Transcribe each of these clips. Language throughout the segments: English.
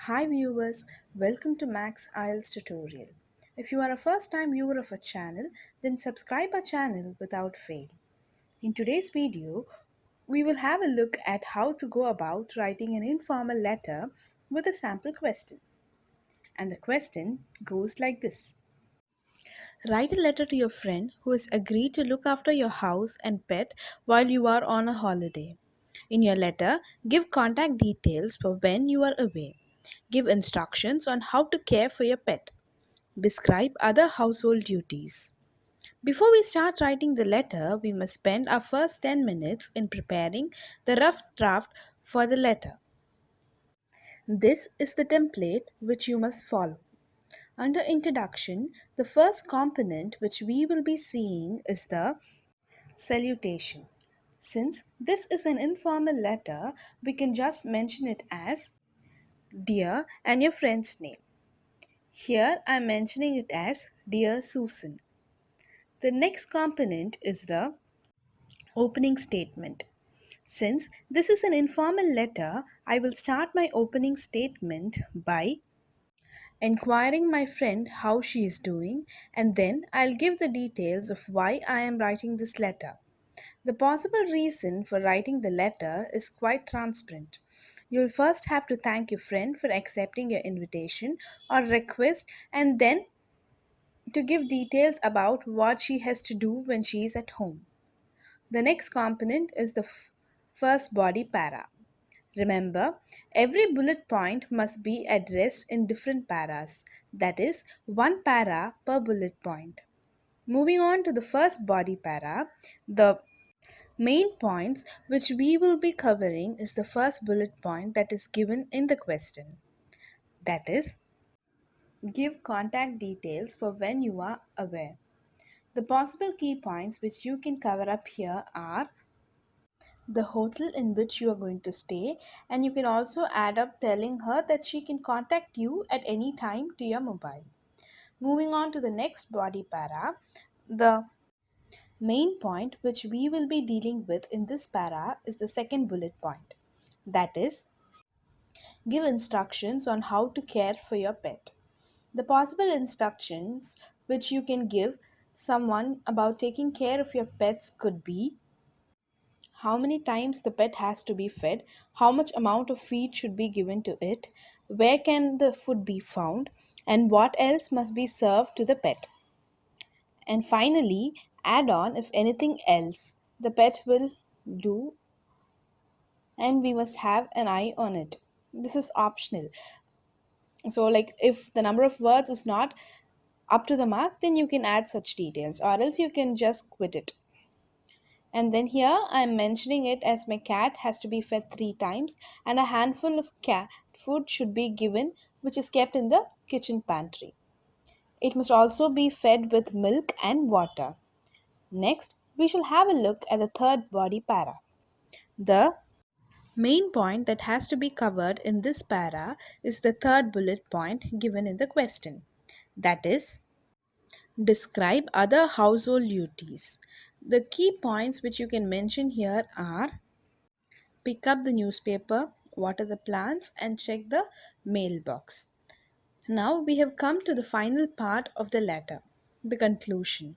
Hi viewers, welcome to Max IELTS tutorial. If you are a first time viewer of our channel, then subscribe our channel without fail. In today's video, we will have a look at how to go about writing an informal letter with a sample question. And the question goes like this. Write a letter to your friend who has agreed to look after your house and pet while you are on a holiday. In your letter, give contact details for when you are away. Give instructions on how to care for your pet. Describe other household duties. Before we start writing the letter, we must spend our first 10 minutes in preparing the rough draft for the letter. This is the template which you must follow. Under introduction, the first component which we will be seeing is the salutation. Since this is an informal letter, we can just mention it as Dear and your friend's name. Here I am mentioning it as Dear Susan. The next component is the opening statement. Since this is an informal letter, I will start my opening statement by inquiring my friend how she is doing, and then I'll give the details of why I am writing this letter. The possible reason for writing the letter is quite transparent. You'll first have to thank your friend for accepting your invitation or request, and then to give details about what she has to do when she is at home. The next component is the first body para. Remember, every bullet point must be addressed in different paras, that is, one para per bullet point. Moving on to the first body para, the main points which we will be covering is the first bullet point that is given in the question. That is, give contact details for when you are aware. The possible key points which you can cover up here are the hotel in which you are going to stay, and you can also add up telling her that she can contact you at any time to your mobile. Moving on to the next body para, the main point which we will be dealing with in this para is the second bullet point. That is, give instructions on how to care for your pet. The possible instructions which you can give someone about taking care of your pets could be how many times the pet has to be fed, how much amount of feed should be given to it, where can the food be found, and what else must be served to the pet. And finally, add on if anything else the pet will do, and we must have an eye on it. This is optional. So, like if the number of words is not up to the mark, then you can add such details, or else you can just quit it. And then here I'm mentioning it as my cat has to be fed 3 times, and a handful of cat food should be given, which is kept in the kitchen pantry. It must also be fed with milk and water. Next, we shall have a look at the third body para. The main point that has to be covered in this para is the third bullet point given in the question. That is, describe other household duties. The key points which you can mention here are pick up the newspaper, water the plants, and check the mailbox. Now we have come to the final part of the letter, the conclusion.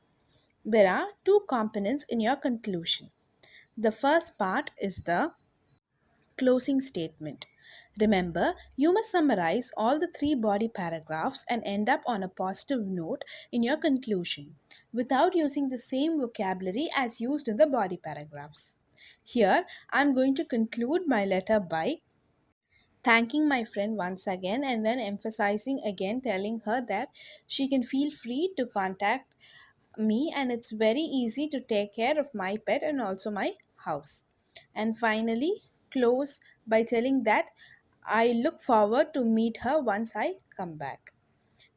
There are two components in your conclusion. The first part is the closing statement. Remember, you must summarize all the three body paragraphs and end up on a positive note in your conclusion without using the same vocabulary as used in the body paragraphs. Here, I am going to conclude my letter by thanking my friend once again and then emphasizing again, telling her that she can feel free to contact me and it's very easy to take care of my pet and also my house. And finally, close by telling that I look forward to meet her once I come back.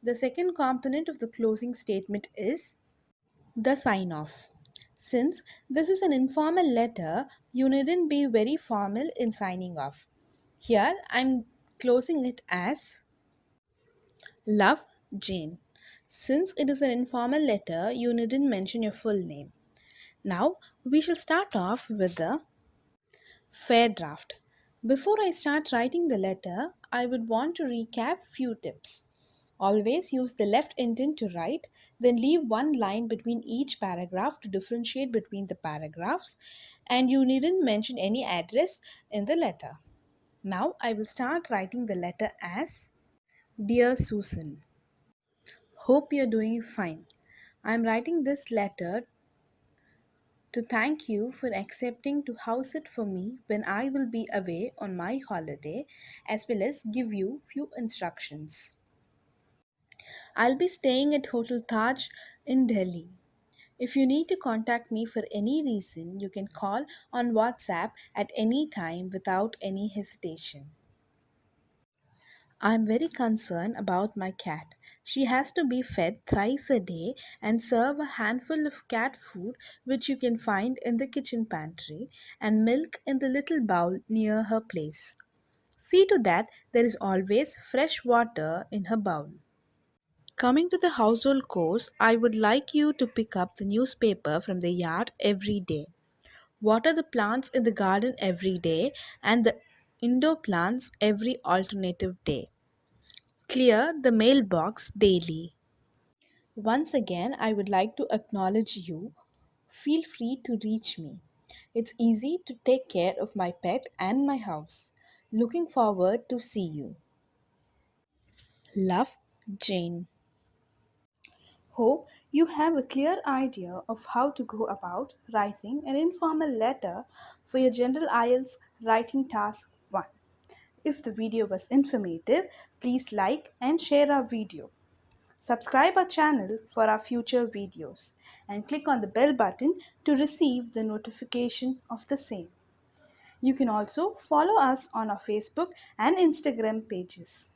The second component of the closing statement is the sign off. Since this is an informal letter, you needn't be very formal in signing off. Here I'm closing it as Love, Jane. Since it is an informal letter, you needn't mention your full name. Now, we shall start off with the fair draft. Before I start writing the letter, I would want to recap few tips. Always use the left indent to write, then leave one line between each paragraph to differentiate between the paragraphs, and you needn't mention any address in the letter. Now I will start writing the letter as Dear Susan. Hope you're doing fine. I'm writing this letter to thank you for accepting to house it for me when I will be away on my holiday, as well as give you few instructions. I'll be staying at Hotel Taj in Delhi. If you need to contact me for any reason, you can call on WhatsApp at any time without any hesitation. I'm very concerned about my cat. She has to be fed thrice a day and serve a handful of cat food which you can find in the kitchen pantry and milk in the little bowl near her place. See to that there is always fresh water in her bowl. Coming to the household chores, I would like you to pick up the newspaper from the yard every day. Water the plants in the garden every day and the indoor plants every alternative day. Clear the mailbox daily. Once again, I would like to acknowledge you. Feel free to reach me. It's easy to take care of my pet and my house. Looking forward to see you. Love, Jane. Hope you have a clear idea of how to go about writing an informal letter for your General IELTS writing task 1. If the video was informative, please like and share our video. Subscribe our channel for our future videos and click on the bell button to receive the notification of the same. You can also follow us on our Facebook and Instagram pages.